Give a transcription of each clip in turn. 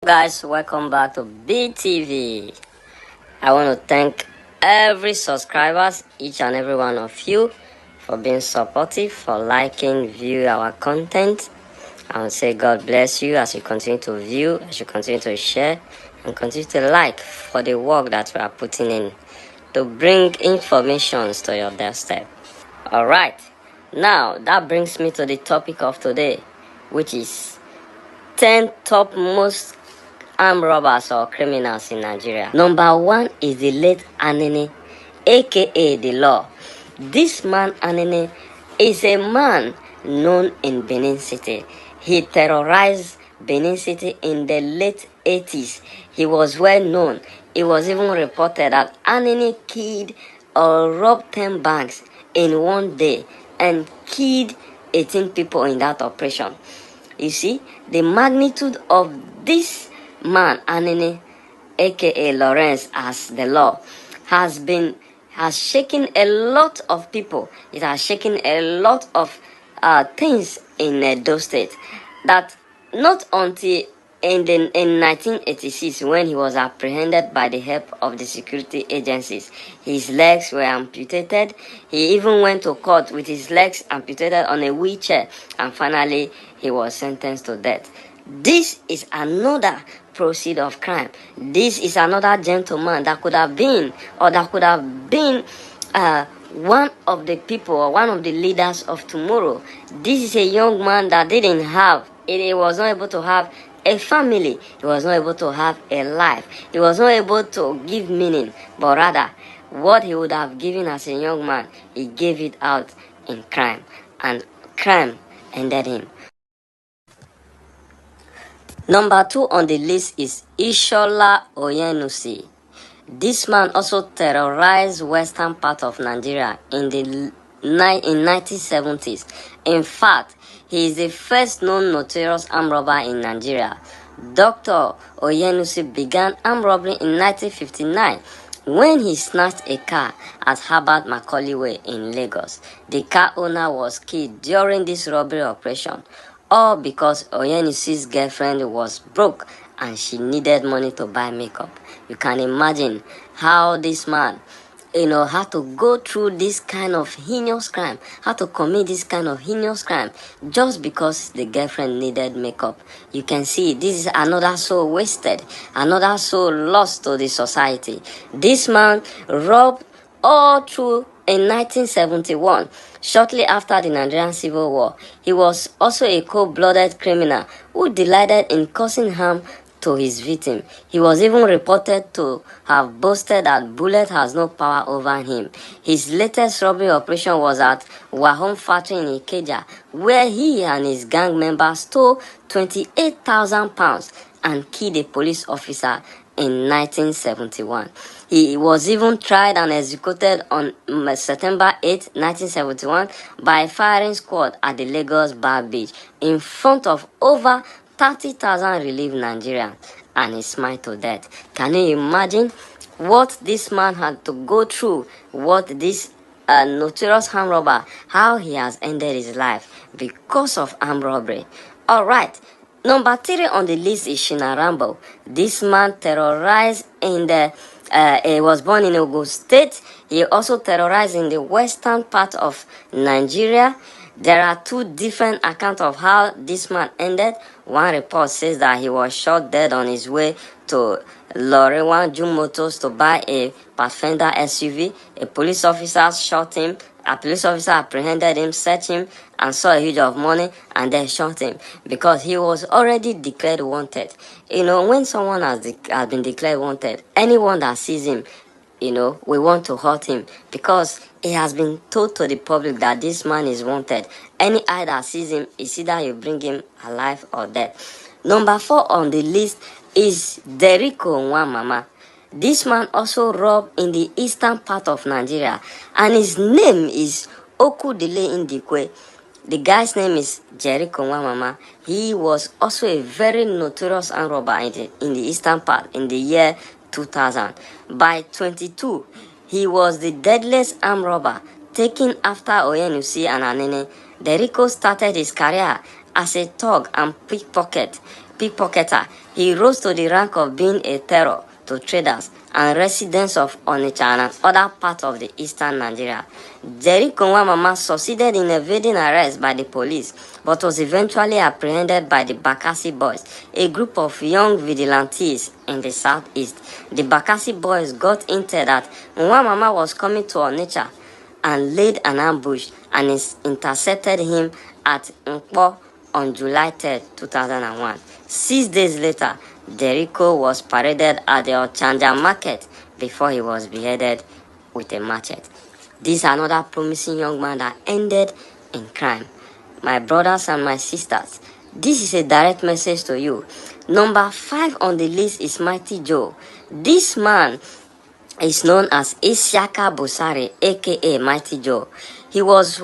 Guys, welcome back to BTV. I want to thank every subscribers, each and every one of you, for being supportive, for liking, view our content. I will say God bless you as you continue to view, as you continue to share, and continue to like for the work that we are putting in to bring informations to your doorstep. Alright, now that brings me to the topic of today, which is 10 top most armed robbers or criminals in Nigeria. Number 1 is the late Anini, aka the Law. This man Anini is a man known in Benin City. He terrorized Benin City in the late 80s. He was well known. It was even reported that Anini killed or robbed 10 banks in one day and killed 18 people in that operation. You see, the magnitude of this man, Anini, aka Lawrence, as the Law, has shaken a lot of people. It has shaken a lot of things in Edo State. That not until in 1986, when he was apprehended by the help of the security agencies, his legs were amputated. He even went to court with his legs amputated on a wheelchair, and finally he was sentenced to death. This is another proceed of crime. This is another gentleman that could have been, or that could have been one of the people or one of the leaders of tomorrow. This is a young man that didn't have, he was not able to have a family. He was not able to have a life. He was not able to give meaning, but rather what he would have given as a young man, he gave it out in crime, and crime ended him. Number 2 on the list is Ishola Oyenusi. This man also terrorized western part of Nigeria in the 1970s. In fact, he is the first known notorious armed robber in Nigeria. Dr. Oyenusi began armed robbery in 1959 when he snatched a car at Herbert Macaulay Way in Lagos. The car owner was killed during this robbery operation, all because Oyenusi's girlfriend was broke and she needed money to buy makeup. You can imagine how this man, had to go through this kind of heinous crime, how to commit this kind of heinous crime just because the girlfriend needed makeup. You can see this is another soul wasted, another soul lost to the society. This man robbed all through in 1971, shortly after the Nigerian Civil War. He was also a cold-blooded criminal who delighted in causing harm to his victim. He was even reported to have boasted that bullet has no power over him. His latest robbery operation was at Wahom Factory in Ikeja, where he and his gang members stole 28,000 pounds and killed a police officer in 1971. He was even tried and executed on September 8, 1971 by a firing squad at the Lagos Bar Beach in front of over 30,000 relieved Nigerians, and he smiled to death. Can you imagine what this man had to go through, what this notorious armed robber, how he has ended his life because of armed robbery? Alright, number 3 on the list is Shina Rambo. This man terrorized in the he was born in Ogun State. He also terrorized in the western part of Nigeria. There are 2 different accounts of how this man ended. One report says that he was shot dead on his way to Lorewan June Motors to buy a Pathfinder SUV. A police officer shot him. A police officer apprehended him, searched him, and saw a huge of money, and then shot him because he was already declared wanted. When someone has been declared wanted, anyone that sees him, we want to hurt him because it has been told to the public that this man is wanted. Any eye that sees him, is either you bring him alive or dead. Number 4 on the list is Derico Nwamama. This man also robbed in the eastern part of Nigeria, and his name is Okudile Indikwe. The guy's name is Jericho Nwamama. He was also a very notorious armed robber in the eastern part in the year 2000. By 22, he was the deadliest armed robber, taking after Oyenusi and Anene. Derico started his career as a thug and pickpocket pickpocketer. He rose to the rank of being a terror to traders and residents of Onitsha and other parts of the eastern Nigeria. Jerry Konwamama succeeded in evading arrest by the police, but was eventually apprehended by the Bakassi Boys, a group of young vigilantes in the southeast. The Bakassi Boys got hinted that Nwamama was coming to Onitsha and laid an ambush and intercepted him at Nkpo on July 3, 2001. 6 days later, Jericho was paraded at the Ochanja market before he was beheaded with a machete. This is another promising young man that ended in crime. My brothers and my sisters, this is a direct message to you. Number 5 on the list is Mighty Joe. This man is known as Isiaka Busari, aka Mighty Joe. He was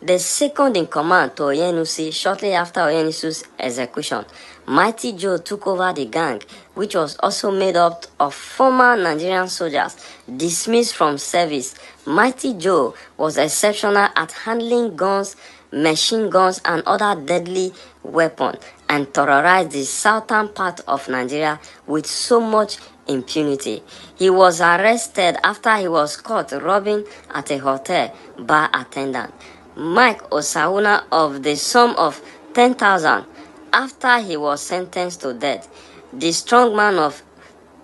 the second in command to Oyenusi shortly after Oyenusi's execution. Mighty Joe took over the gang, which was also made up of former Nigerian soldiers dismissed from service. Mighty Joe was exceptional at handling guns, machine guns, and other deadly weapons, and terrorized the southern part of Nigeria with so much impunity. He was arrested after he was caught robbing at a hotel bar attendant. Mike Osauna of the sum of 10,000 after he was sentenced to death. The strongman of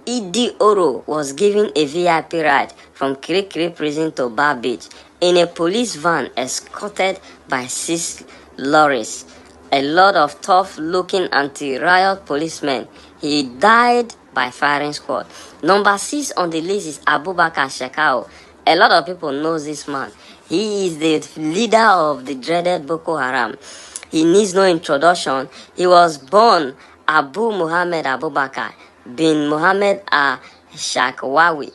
Idi Oro was given a VIP ride from Kirikiri prison to Bar Beach in a police van escorted by 6 lorries. A lot of tough-looking anti-riot policemen. He died by firing squad. Number 6 on the list is Abubakar Shekau. A lot of people know this man. He is the leader of the dreaded Boko Haram. He needs no introduction. He was born Abu Muhammad Abubakar bin Muhammad Shakawi.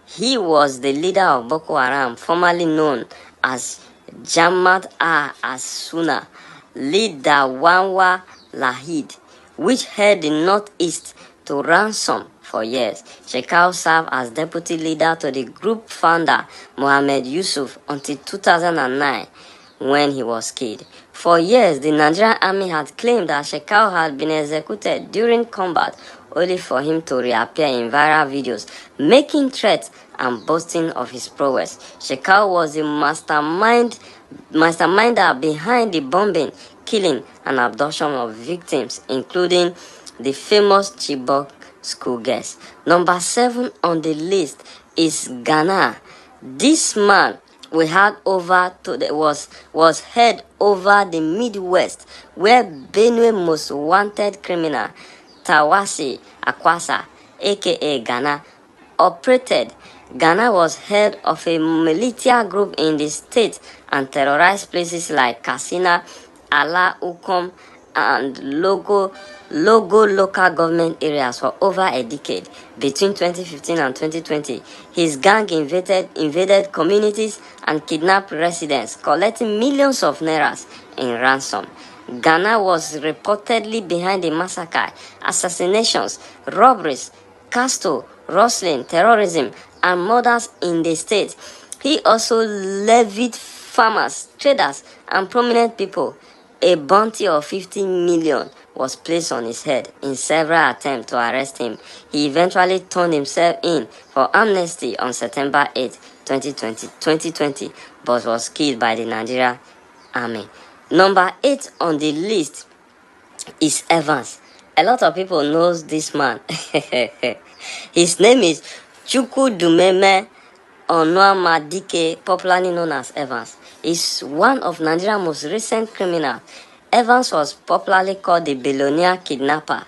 He was the leader of Boko Haram, formerly known as Jamaat as-Sunnah, leader Wanwa Lahid, which held the northeast to ransom for years. Shekau served as deputy leader to the group founder Mohammed Yusuf until 2009 when he was killed. For years, the Nigerian army had claimed that Shekau had been executed during combat, only for him to reappear in viral videos, making threats and boasting of his prowess. Shekau was the masterminder behind the bombing, killing, and abduction of victims, including the famous Chibok schoolgirls. Number 7 on the list is Ghana. This man was head over the Midwest, where Benue most wanted criminal Tawasi Akwasa, aka Ghana, operated. Ghana was head of a militia group in the state and terrorized places like Katsina, Ala Ukom, and Logo local government areas for over a decade. Between 2015 and 2020, his gang invaded communities and kidnapped residents, collecting millions of nairas in ransom. Ghana was reportedly behind the massacre, assassinations, robberies, caste, rustling, terrorism, and murders in the state. He also levied farmers, traders, and prominent people. A bounty of 50 million was placed on his head in several attempts to arrest him. He eventually turned himself in for amnesty on September 8, 2020, but was killed by the Nigerian army. Number 8 on the list is Evans. A lot of people knows this man. His name is Chukwudumeme Onuamadike, popularly known as Evans. Is one of Nigeria's most recent criminals. Evans was popularly called the billionaire kidnapper.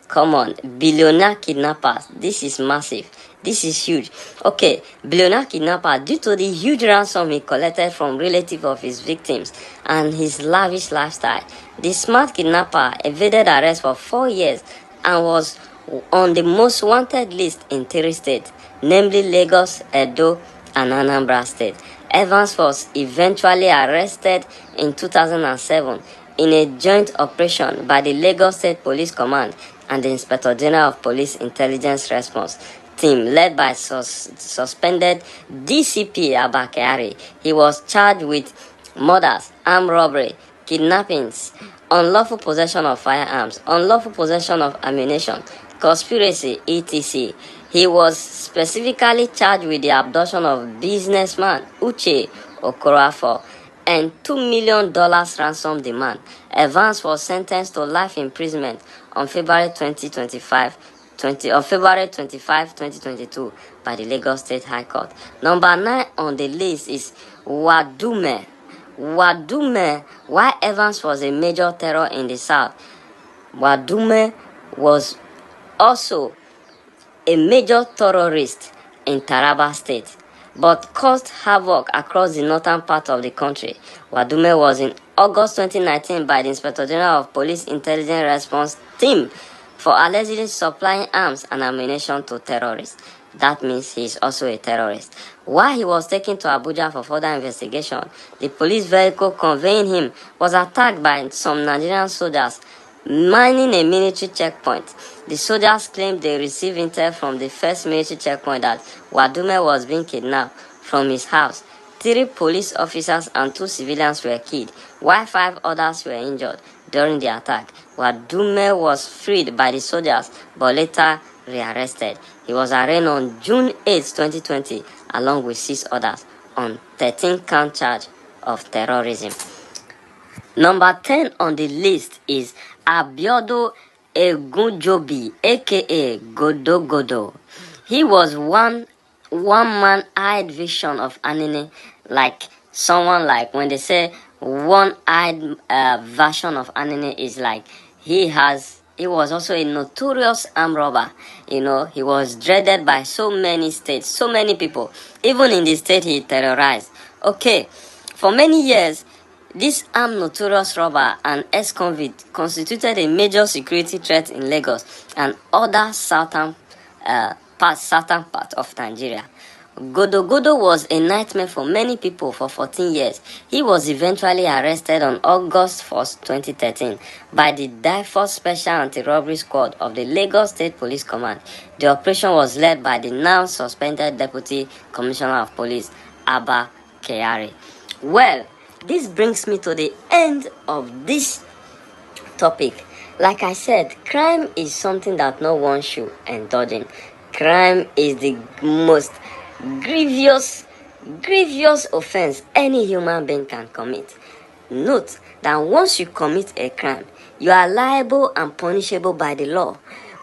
Come on, billionaire kidnappers. This is massive. This is huge. Okay, billionaire kidnapper, due to the huge ransom he collected from relatives of his victims and his lavish lifestyle, the smart kidnapper evaded arrest for 4 years and was on the most wanted list in 3 states, namely Lagos, Edo, and Anambra State. Evans was eventually arrested in 2007 in a joint operation by the Lagos State Police Command and the Inspector General of Police Intelligence Response team led by suspended DCP Abakari. He was charged with murders, armed robbery, kidnappings, unlawful possession of firearms, unlawful possession of ammunition, conspiracy, etc. He was specifically charged with the abduction of businessman Uche Okorafor and $2 million ransom demand. Evans was sentenced to life imprisonment on February 25, 2022 by the Lagos State High Court. Number 9 on the list is Wadume. While Evans was a major terror in the South, Wadume was also a major terrorist in Taraba State, but caused havoc across the northern part of the country. Wadume was in August 2019 by the Inspector General of Police Intelligence Response Team for allegedly supplying arms and ammunition to terrorists. That means he is also a terrorist. While he was taken to Abuja for further investigation, the police vehicle conveying him was attacked by some Nigerian soldiers mining a military checkpoint. The soldiers claimed they received intel from the first military checkpoint that Wadume was being kidnapped from his house. 3 police officers and 2 civilians were killed, while 5 others were injured during the attack. Wadume was freed by the soldiers but later rearrested. He was arraigned on June 8, 2020, along with 6 others on 13-count charge of terrorism. Number 10 on the list is Abiodo Egunjobi, aka Godo Godo. He was one-man-eyed vision of anime, like someone like when they say one-eyed version of anime is like he was also a notorious armed robber. You know, he was dreaded by so many states, so many people. Even in the state he terrorized. Okay, for many years, this armed notorious robber and ex-convict constituted a major security threat in Lagos and other southern part of Nigeria. Godo Godo was a nightmare for many people for 14 years. He was eventually arrested on August 1st, 2013 by the DIFOS Special Anti-Robbery Squad of the Lagos State Police Command. The operation was led by the now suspended Deputy Commissioner of Police, Abba Kyari. Well, this brings me to the end of this topic. Like I said, crime is something that no one should indulge in. Crime is the most grievous offense any human being can commit. Note that once you commit a crime, you are liable and punishable by the law.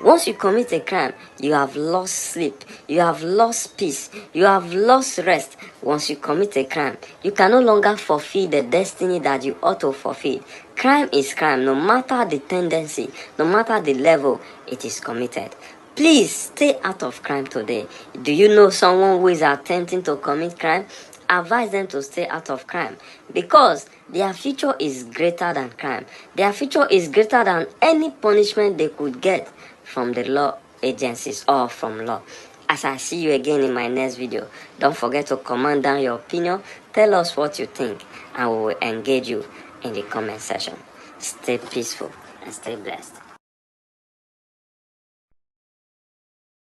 Once you commit a crime, you have lost sleep, you have lost peace, you have lost rest. Once you commit a crime, you can no longer fulfill the destiny that you ought to fulfill. Crime is crime, no matter the tendency, no matter the level it is committed. Please stay out of crime today. Do you know someone who is attempting to commit crime? Advise them to stay out of crime because their future is greater than crime. Their future is greater than any punishment they could get from the law agencies or from law. As I see you again in my next video, don't forget to comment down your opinion. Tell us what you think and we will engage you in the comment section. Stay peaceful and stay blessed.